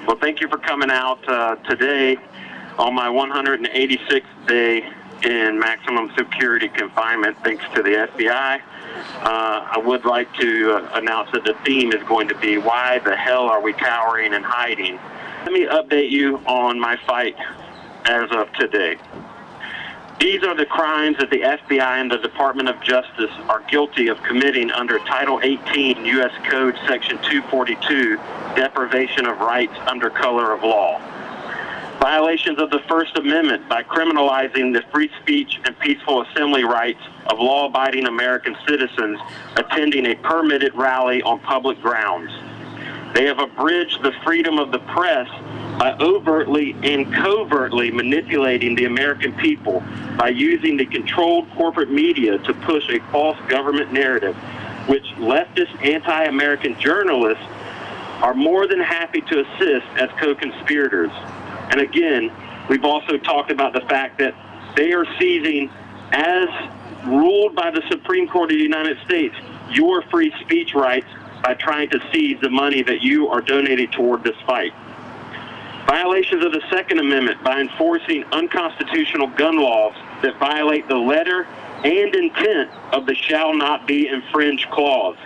Well, thank you for coming out today on my 186th day in maximum security confinement, thanks to the FBI. I would like to announce that the theme is going to be, why the hell are we cowering and hiding? Let me update you on my fight as of today. These are the crimes that the FBI and the Department of Justice are guilty of committing under Title 18 U.S. Code Section 242, deprivation of rights under color of law. Violations of the First Amendment by criminalizing the free speech and peaceful assembly rights of law-abiding American citizens attending a permitted rally on public grounds. They have abridged the freedom of the press by overtly and covertly manipulating the American people by using the controlled corporate media to push a false government narrative, which leftist anti-American journalists are more than happy to assist as co-conspirators. And again, we've also talked about the fact that they are seizing, as ruled by the Supreme Court of the United States, your free speech rights by trying to seize the money that you are donating toward this fight. Violations of the Second Amendment by enforcing unconstitutional gun laws that violate the letter and intent of the shall not be infringed clause.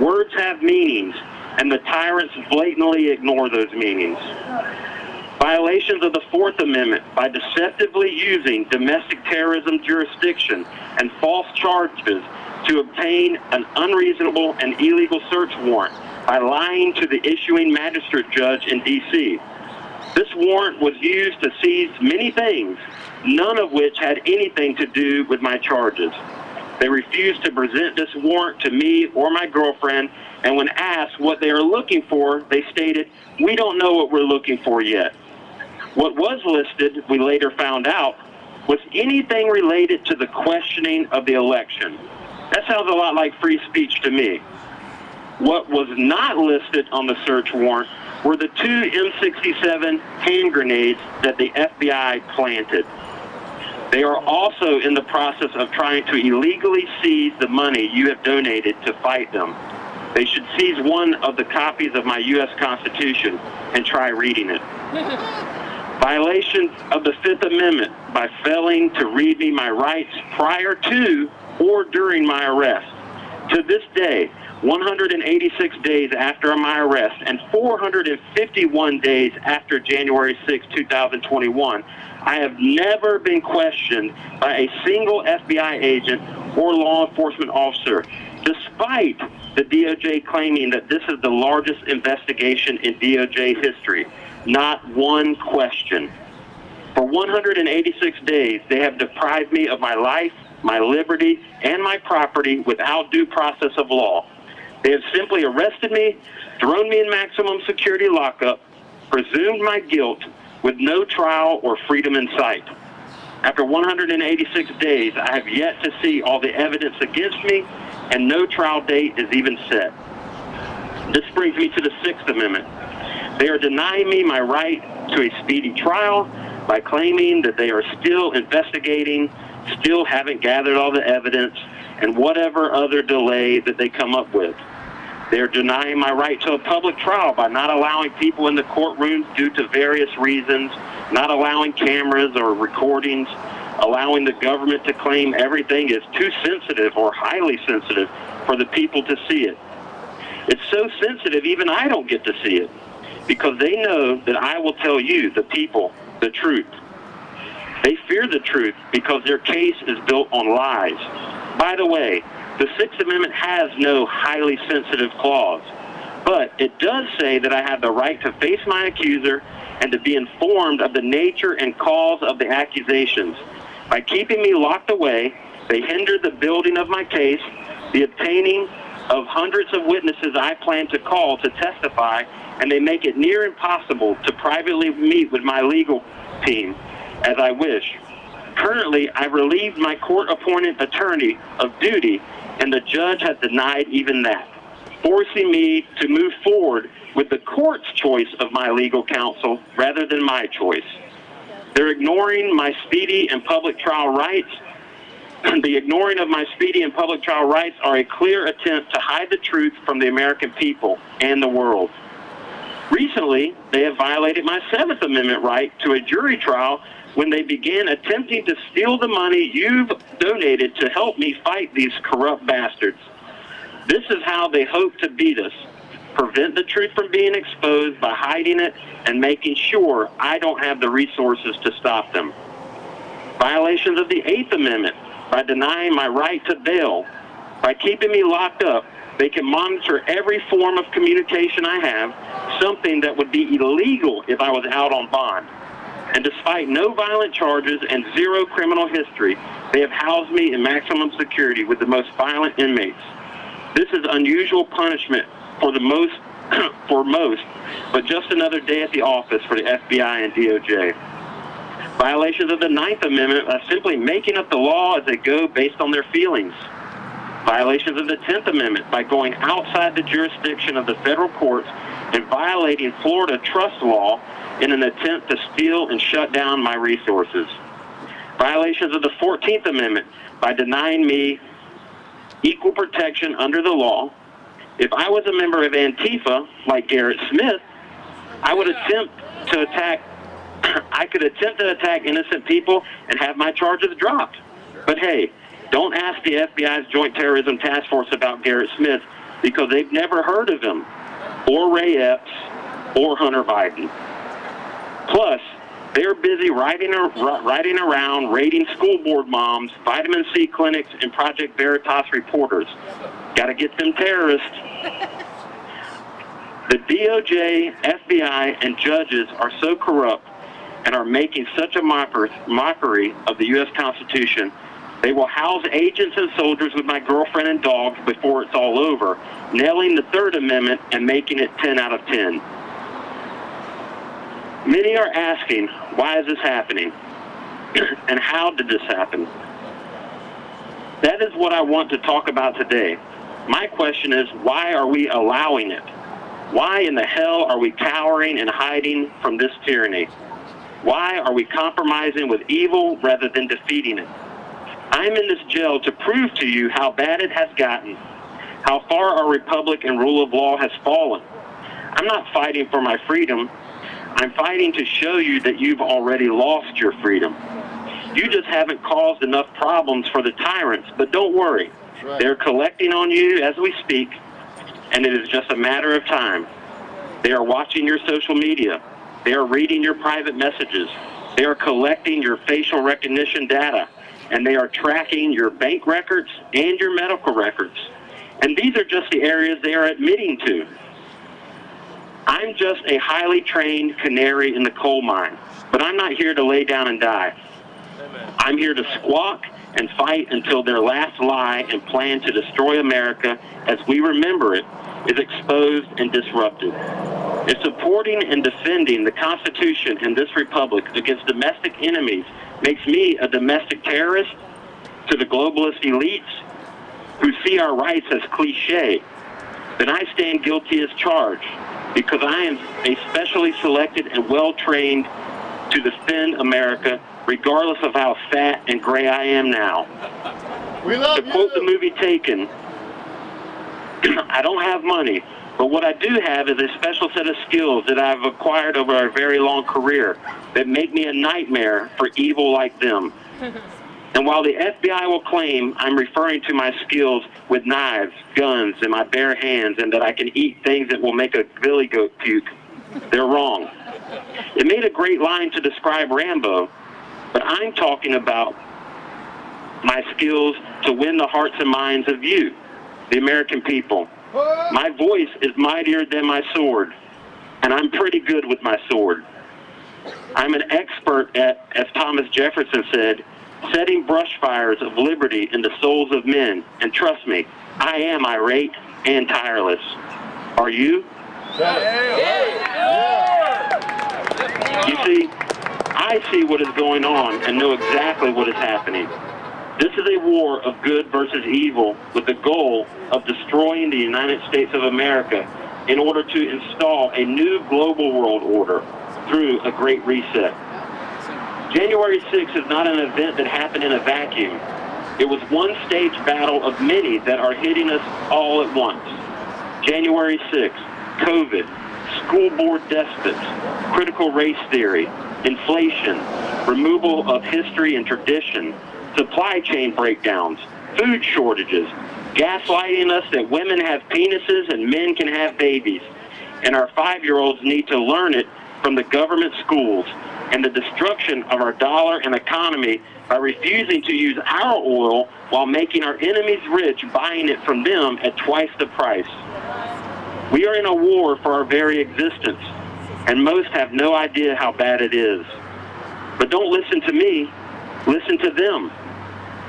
Words have meanings, and the tyrants blatantly ignore those meanings. Violations of the Fourth Amendment by deceptively using domestic terrorism jurisdiction and false charges to obtain an unreasonable and illegal search warrant by lying to the issuing magistrate judge in D.C. This warrant was used to seize many things, none of which had anything to do with my charges. They refused to present this warrant to me or my girlfriend, and when asked what they are looking for, they stated, "We don't know what we're looking for yet." What was listed, we later found out, was anything related to the questioning of the election. That sounds a lot like free speech to me. What was not listed on the search warrant were the 2 M67 hand grenades that the FBI planted. They are also in the process of trying to illegally seize the money you have donated to fight them. They should seize one of the copies of my U.S. Constitution and try reading it. Violations of the Fifth Amendment by failing to read me my rights prior to or during my arrest. To this day, 186 days after my arrest and 451 days after January 6, 2021, I have never been questioned by a single FBI agent or law enforcement officer, despite the DOJ claiming that this is the largest investigation in DOJ history. Not one question. For 186 days, they have deprived me of my life, my liberty, and my property without due process of law. They have simply arrested me, thrown me in maximum security lockup, presumed my guilt with no trial or freedom in sight. After 186 days, I have yet to see all the evidence against me, and no trial date is even set. This brings me to the Sixth Amendment. They are denying me my right to a speedy trial by claiming that they are still investigating, still haven't gathered all the evidence, and whatever other delay that they come up with. They're denying my right to a public trial by not allowing people in the courtrooms due to various reasons, not allowing cameras or recordings, allowing the government to claim everything is too sensitive or highly sensitive for the people to see it. It's so sensitive even I don't get to see it, because they know that I will tell you, the people, the truth. They fear the truth because their case is built on lies. By the way, the Sixth Amendment has no highly sensitive clause, but it does say that I have the right to face my accuser and to be informed of the nature and cause of the accusations. By keeping me locked away, they hinder the building of my case, the obtaining of hundreds of witnesses I plan to call to testify, and they make it near impossible to privately meet with my legal team as I wish. Currently, I've relieved my court-appointed attorney of duty, and the judge has denied even that, forcing me to move forward with the court's choice of my legal counsel rather than my choice. They're ignoring my speedy and public trial rights. The ignoring of my speedy and public trial rights are a clear attempt to hide the truth from the American people and the world. Recently, they have violated my 7th Amendment right to a jury trial when they began attempting to steal the money you've donated to help me fight these corrupt bastards. This is how they hope to beat us. Prevent the truth from being exposed by hiding it and making sure I don't have the resources to stop them. Violations of the 8th Amendment by denying my right to bail. By keeping me locked up, they can monitor every form of communication I have, something that would be illegal if I was out on bond. And despite no violent charges and 0 criminal history, they have housed me in maximum security with the most violent inmates. This is unusual punishment for most, but just another day at the office for the FBI and DOJ. Violations of the 9th Amendment are simply making up the law as they go based on their feelings. Violations of the 10th Amendment by going outside the jurisdiction of the federal courts and violating Florida trust law in an attempt to steal and shut down my resources. Violations of the 14th Amendment by denying me equal protection under the law. If I was a member of Antifa, like Garrett Smith, I could attempt to attack innocent people and have my charges dropped. But hey, don't ask the FBI's Joint Terrorism Task Force about Garrett Smith because they've never heard of him, or Ray Epps, or Hunter Biden. Plus, they're busy riding around raiding school board moms, vitamin C clinics, and Project Veritas reporters. Got to get them terrorists. The DOJ, FBI, and judges are so corrupt and are making such a mockery of the U.S. Constitution, they will house agents and soldiers with my girlfriend and dogs before it's all over, nailing the 3rd Amendment and making it 10 out of 10. Many are asking, why is this happening? And how did this happen? That is what I want to talk about today. My question is, why are we allowing it? Why in the hell are we cowering and hiding from this tyranny? Why are we compromising with evil rather than defeating it? I'm in this jail to prove to you how bad it has gotten, how far our republic and rule of law has fallen. I'm not fighting for my freedom. I'm fighting to show you that you've already lost your freedom. You just haven't caused enough problems for the tyrants, but don't worry. Right. They're collecting on you as we speak, and it is just a matter of time. They are watching your social media. They are reading your private messages. They are collecting your facial recognition data, and they are tracking your bank records and your medical records. And these are just the areas they are admitting to. I'm just a highly trained canary in the coal mine, but I'm not here to lay down and die. Amen. I'm here to squawk and fight until their last lie and plan to destroy America as we remember it is exposed and disrupted. If supporting and defending the Constitution and this republic against domestic enemies makes me a domestic terrorist to the globalist elites who see our rights as cliche, then I stand guilty as charged, because I am a specially selected and well-trained to defend America, regardless of how fat and gray I am now. We love you. To quote the movie Taken, I don't have money, but what I do have is a special set of skills that I've acquired over a very long career that make me a nightmare for evil like them. And while the FBI will claim I'm referring to my skills with knives, guns, and my bare hands, and that I can eat things that will make a billy goat puke, they're wrong. It made a great line to describe Rambo, but I'm talking about my skills to win the hearts and minds of you, the American people. My voice is mightier than my sword, and I'm pretty good with my sword. I'm an expert at, as Thomas Jefferson said, setting brush fires of liberty in the souls of men. And trust me, I am irate and tireless. Are you? You see, I see what is going on and know exactly what is happening. This is a war of good versus evil with the goal of destroying the United States of America in order to install a new global world order through a great reset. January 6th is not an event that happened in a vacuum. It was one stage battle of many that are hitting us all at once. January 6th, COVID, school board despots, critical race theory, inflation, removal of history and tradition, supply chain breakdowns, food shortages, gaslighting us that women have penises and men can have babies, and our 5-year-olds need to learn it from the government schools, and the destruction of our dollar and economy by refusing to use our oil while making our enemies rich, buying it from them at twice the price. We are in a war for our very existence, and most have no idea how bad it is. But don't listen to me, listen to them.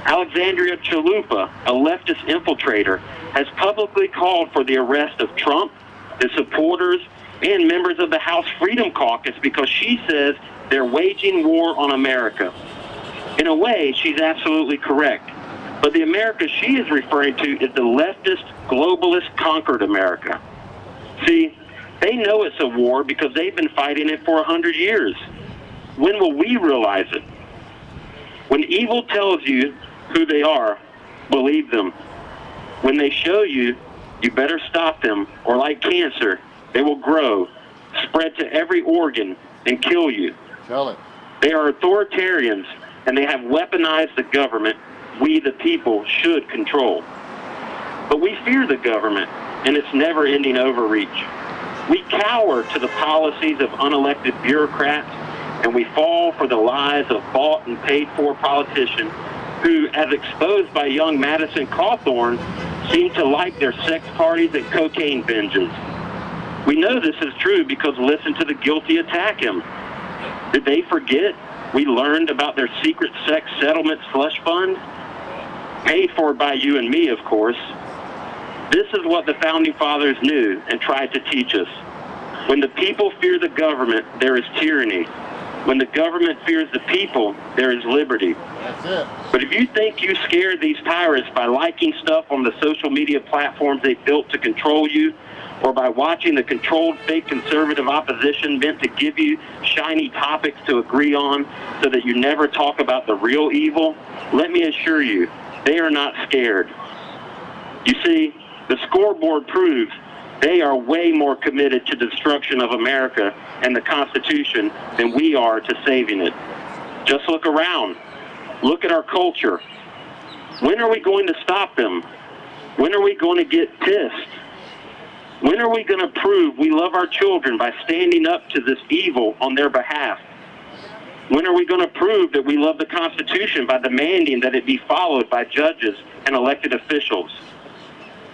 Alexandria Chalupa, a leftist infiltrator, has publicly called for the arrest of Trump, his supporters, and members of the House Freedom Caucus because she says they're waging war on America. In a way, she's absolutely correct. But the America she is referring to is the leftist, globalist, conquered America. See, they know it's a war because they've been fighting it for 100 years. When will we realize it? When evil tells you who they are, believe them. When they show you, you better stop them, or like cancer, they will grow, spread to every organ, and kill you. Tell it. They are authoritarians, and they have weaponized the government we, the people, should control. But we fear the government and its never-ending overreach. We cower to the policies of unelected bureaucrats, and we fall for the lies of bought and paid-for politicians who, as exposed by young Madison Cawthorn, seem to like their sex parties and cocaine binges. We know this is true because listen to the guilty attack him. Did they forget we learned about their secret sex settlement slush fund? Paid for by you and me, of course. This is what the Founding Fathers knew and tried to teach us. When the people fear the government, there is tyranny. When the government fears the people, there is liberty. That's it. But if you think you scared these tyrants by liking stuff on the social media platforms they built to control you, or by watching the controlled fake conservative opposition meant to give you shiny topics to agree on so that you never talk about the real evil, let me assure you, they are not scared. You see, the scoreboard proves they are way more committed to destruction of America and the Constitution than we are to saving it. Just look around. Look at our culture. When are we going to stop them? When are we going to get pissed? When are we going to prove we love our children by standing up to this evil on their behalf? When are we going to prove that we love the Constitution by demanding that it be followed by judges and elected officials?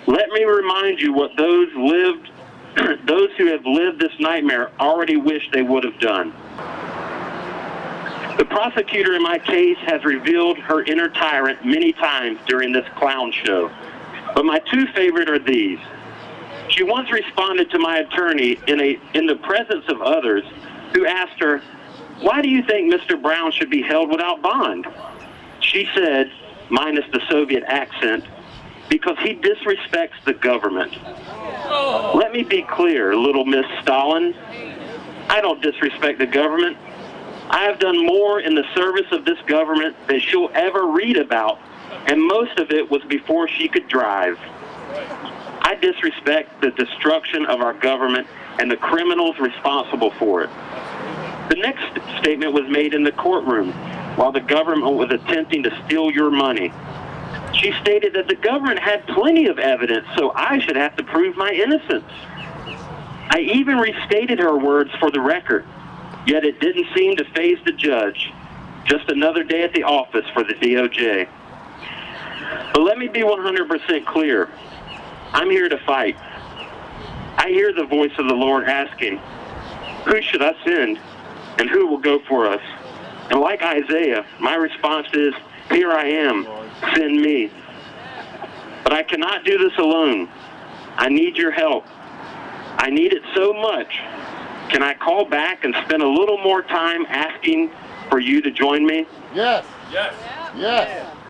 Let me remind you what those who have lived this nightmare already wish they would have done. The prosecutor in my case has revealed her inner tyrant many times during this clown show, but my two favorite are these. She once responded to my attorney in the presence of others who asked her, "Why do you think Mr. Brown should be held without bond?" She said, minus the Soviet accent, "Because he disrespects the government." Let me be clear, little Miss Stalin. I don't disrespect the government. I have done more in the service of this government than she'll ever read about, and most of it was before she could drive. I disrespect the destruction of our government and the criminals responsible for it. The next statement was made in the courtroom while the government was attempting to steal your money. She stated that the government had plenty of evidence, so I should have to prove my innocence. I even restated her words for the record, yet it didn't seem to faze the judge. Just another day at the office for the DOJ. But let me be 100% clear. I'm here to fight. I hear the voice of the Lord asking, "Who should I send, and who will go for us?" And like Isaiah, my response is, "Here I am, send me." But I cannot do this alone. I need your help. I need it so much. Can I call back and spend a little more time asking for you to join me? Yes. Yes. Yes.